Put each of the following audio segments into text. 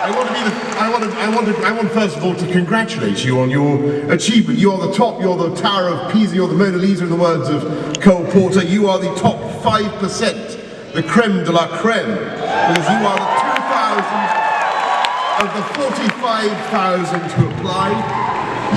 I want first of all to congratulate you on your achievement. You are the top, you're the Tower of Pisa, you're the Mona Lisa in the words of Cole Porter. You are the top 5%, the creme de la creme, because you are the 2,000 of the 45,000 who applied.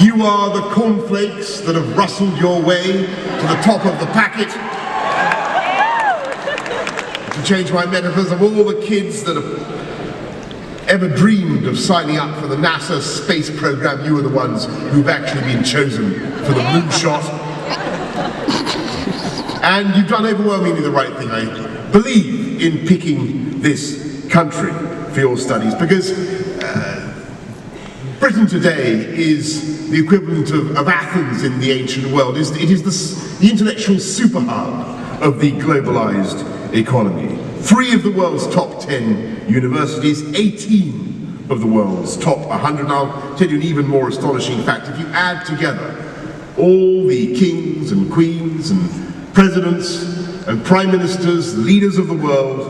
You are the cornflakes that have rustled your way to the top of the packet. To change my metaphors, of all the kids that have ever dreamed of signing up for the NASA space program, you are the ones who've actually been chosen for the moonshot. And you've done overwhelmingly the right thing, I believe, in picking this country for your studies, because Britain today is the equivalent of Athens in the ancient world. It is the intellectual super hub of the globalized economy. 3 of the world's top 10 universities, 18 of the world's top 100. And I'll tell you an even more astonishing fact. If you add together all the kings and queens and presidents and prime ministers, leaders of the world,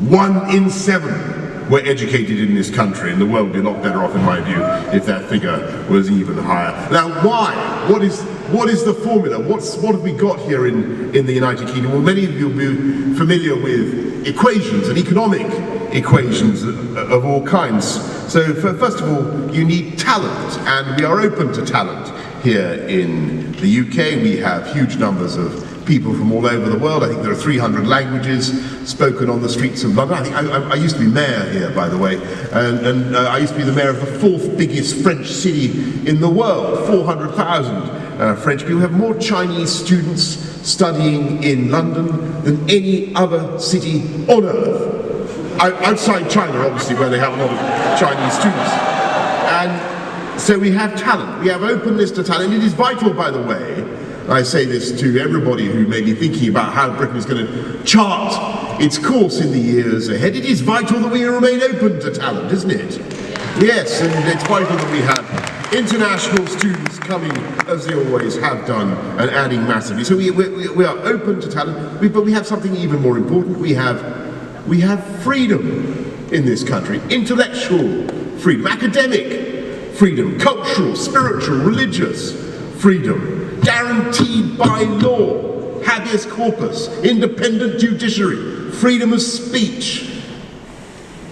1 in 7 were educated in this country, and the world would be a lot better off, in my view, if that figure was even higher. Now, why? What is the formula? What have we got here in the United Kingdom? Well, many of you will be familiar with equations and economic equations of all kinds. So, first of all, you need talent, and we are open to talent here in the UK. We have huge numbers of people from all over the world. I think there are 300 languages spoken on the streets of London. I used to be mayor here, by the way, and I used to be the mayor of the 4th biggest French city in the world, 400,000 French people. We have more Chinese students studying in London than any other city on earth. Outside China, obviously, where they have a lot of Chinese students. And so we have talent, we have openness to talent. It is vital, by the way, I say this to everybody who may be thinking about how Britain is going to chart its course in the years ahead. It is vital that we remain open to talent, isn't it? Yes, and it's vital that we have international students coming, as they always have done, and adding massively. So we are open to talent, but we have something even more important. We have freedom in this country, intellectual freedom, academic freedom, cultural, spiritual, religious freedom, guaranteed by law, habeas corpus, independent judiciary, freedom of speech,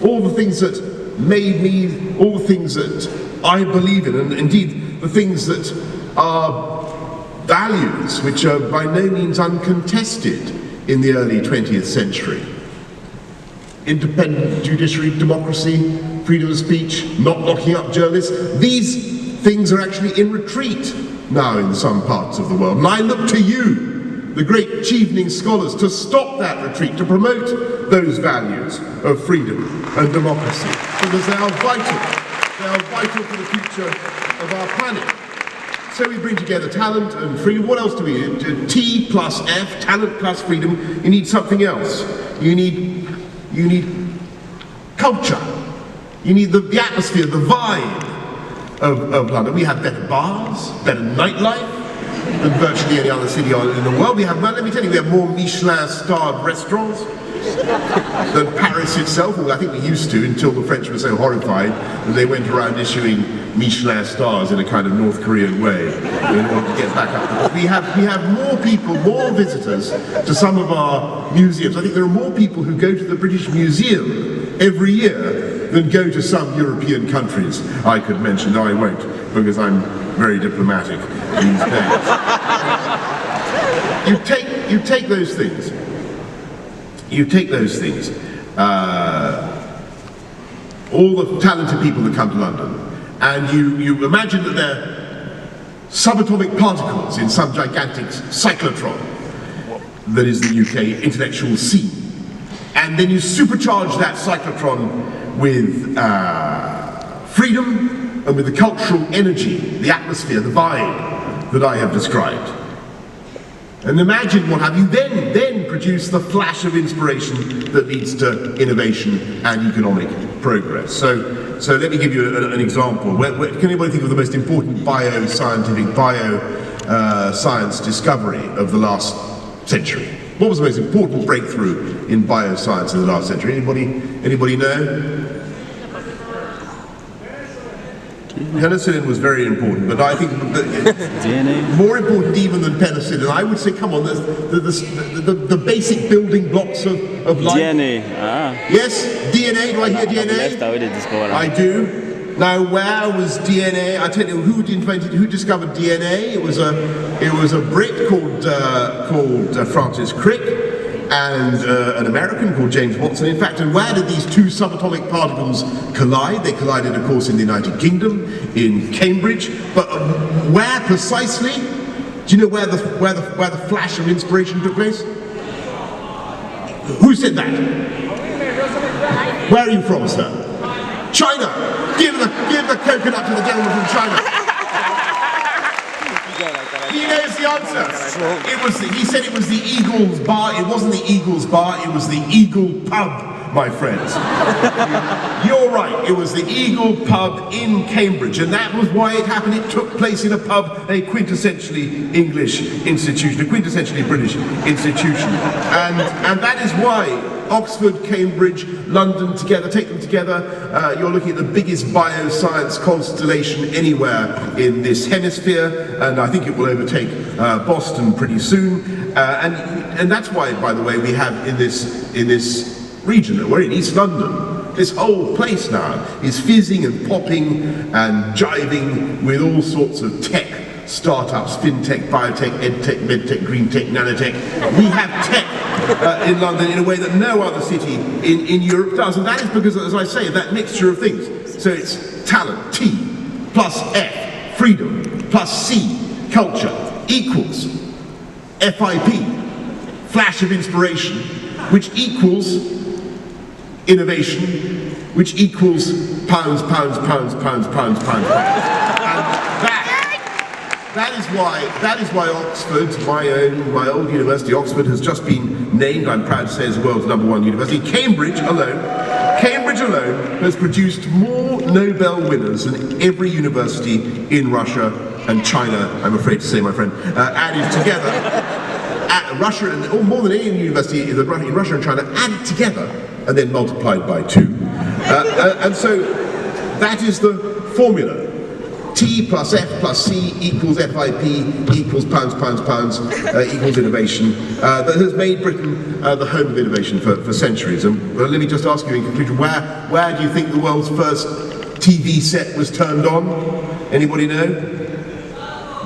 all the things that made me, all the things that I believe in, and indeed the things that are values which are by no means uncontested in the early 20th century. Independent judiciary, democracy, freedom of speech, not locking up journalists. These things are actually in retreat now in some parts of the world. And I look to you, the great Chevening scholars, to stop that retreat, to promote those values of freedom and democracy, because they are vital. They are vital for the future of our planet. So we bring together talent and freedom. What else do we need? T plus F, talent plus freedom. You need something else. You need culture. You need the atmosphere, the vibe of London. We have better bars, better nightlife than virtually any other city in the world. Let me tell you, we have more Michelin-starred restaurants than Paris itself. Well, I think we used to, until the French were so horrified that they went around issuing Michelin stars in a kind of North Korean way in order to get back up. We have more people, more visitors to some of our museums. I think there are more people who go to the British Museum every year than go to some European countries I could mention. No, I won't, because I'm very diplomatic these days. You take those things. You take those things, all the talented people that come to London, and you imagine that they're subatomic particles in some gigantic cyclotron that is the UK intellectual scene. And then you supercharge that cyclotron with freedom and with the cultural energy, the atmosphere, the vibe that I have described. And imagine what have you then produce the flash of inspiration that leads to innovation and economic progress. So let me give you an example. Can anybody think of the most important bioscientific, science discovery of the last century? What was the most important breakthrough in bioscience in the last century? Anybody know? Penicillin was very important, but I think DNA. more important even than penicillin, I would say, come on, the basic building blocks of life. DNA. Yes, DNA. Do I hear DNA? I do. Now, where was DNA? I tell you, who discovered DNA? It was a Brit called Francis Crick, and an American called James Watson. In fact, and where did these two subatomic particles collide? They collided, of course, in the United Kingdom, in Cambridge. But where precisely? Do you know where the flash of inspiration took place? Who said that? Where are you from, sir? China. Give the coconut to the gentleman from China. He knows the answer. He said it was the Eagles Bar. It wasn't the Eagles Bar, it was the Eagle Pub, my friends. You're right, it was the Eagle Pub in Cambridge, and that was why it happened. It took place in a pub, a quintessentially English institution, a quintessentially British institution. And that is why Oxford, Cambridge, London together, take them together, you're looking at the biggest bioscience constellation anywhere in this hemisphere, and I think it will overtake Boston pretty soon. And that's why, by the way, we have in this region, we're in East London, this whole place now is fizzing and popping and jiving with all sorts of tech startups, fintech, biotech, edtech, medtech, green tech, nanotech. We have tech in London in a way that no other city in Europe does, and that is because, as I say, that mixture of things. So it's talent, T, plus F, freedom, plus C, culture, equals FIP, flash of inspiration, which equals innovation, which equals pounds. That is why Oxford, my old university, Oxford, has just been named, I'm proud to say, as the world's #1 university. Cambridge alone has produced more Nobel winners than every university in Russia and China, I'm afraid to say, my friend, added together. Russia, or more than any university in Russia and China, added together and then multiplied by 2. And so that is the formula. T plus F plus C equals FIP equals pounds equals innovation that has made Britain the home of innovation for centuries. And let me just ask you in conclusion, where do you think the world's first TV set was turned on? Anybody know?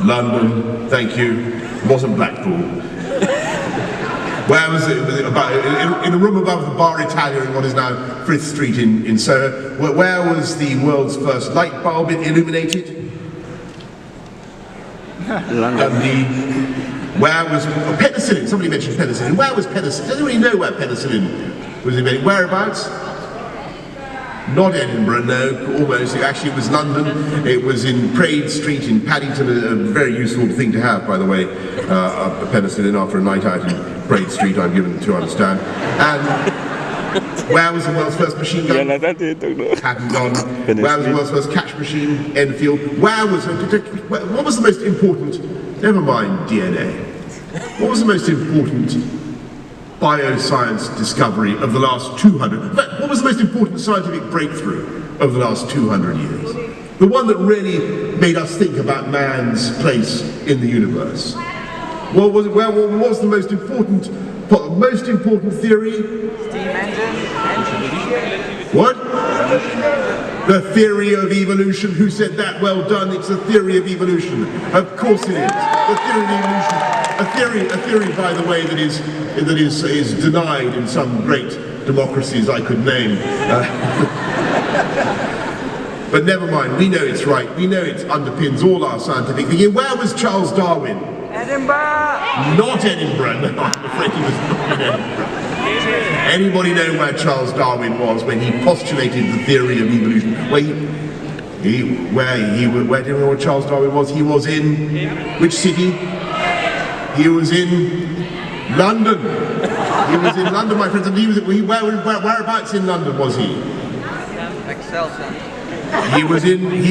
London, thank you. It wasn't Blackpool. Where was it? In a room above the Bar Italia in what is now Frith Street in Soho. Where was the world's first light bulb illuminated? London. Where was penicillin? Somebody mentioned penicillin. Where was penicillin? Does anybody know where penicillin was invented? Whereabouts? Not Edinburgh, no, almost. Actually, it was London. It was in Praed Street in Paddington, a very useful thing to have, by the way, a penicillin after a night out in Praed Street, I'm given to understand. And where was the world's first machine gun? Hadn't gone. Where was the world's first catch machine? Enfield. What was the most important, never mind DNA, what was the most important bioscience discovery of the last 200, but what was the most important scientific breakthrough of the last 200 years? The one that really made us think about man's place in the universe. What was the most important theory? Steam engine. What? The theory of evolution. Who said that? Well done. It's a theory of evolution. Of course it is. The theory of evolution. A theory, by the way, that is denied in some great democracies I could name. But never mind. We know it's right. We know it underpins all our scientific thinking. Where was Charles Darwin? Edinburgh. Not Edinburgh. No, I'm afraid he was not in Edinburgh. Anybody know where Charles Darwin was when he postulated the theory of evolution? Where do you know where Charles Darwin was? He was in which city? He was in London. He was in London, my friends. And whereabouts in London was he? Excelsior. He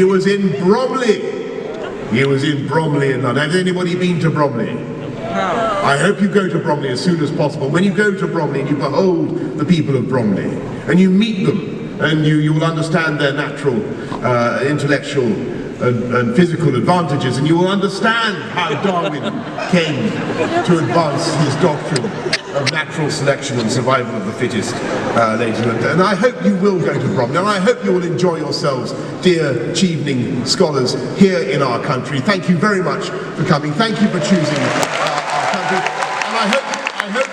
was in Bromley. He was in Bromley in London. Has anybody been to Bromley? No. I hope you go to Bromley as soon as possible. When you go to Bromley and you behold the people of Bromley and you meet them and you will understand their natural, intellectual and physical advantages, and you will understand how Darwin came to advance his doctrine of natural selection and survival of the fittest later. And I hope you will go to Bromley, and I hope you will enjoy yourselves, dear Chevening scholars, here in our country. Thank you very much for coming. Thank you for choosing our country. And I hope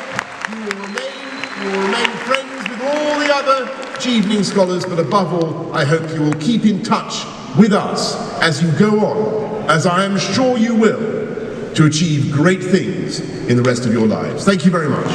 you will remain friends with all the other Chevening scholars, but above all, I hope you will keep in touch with us as you go on, as I am sure you will, to achieve great things in the rest of your lives. Thank you very much.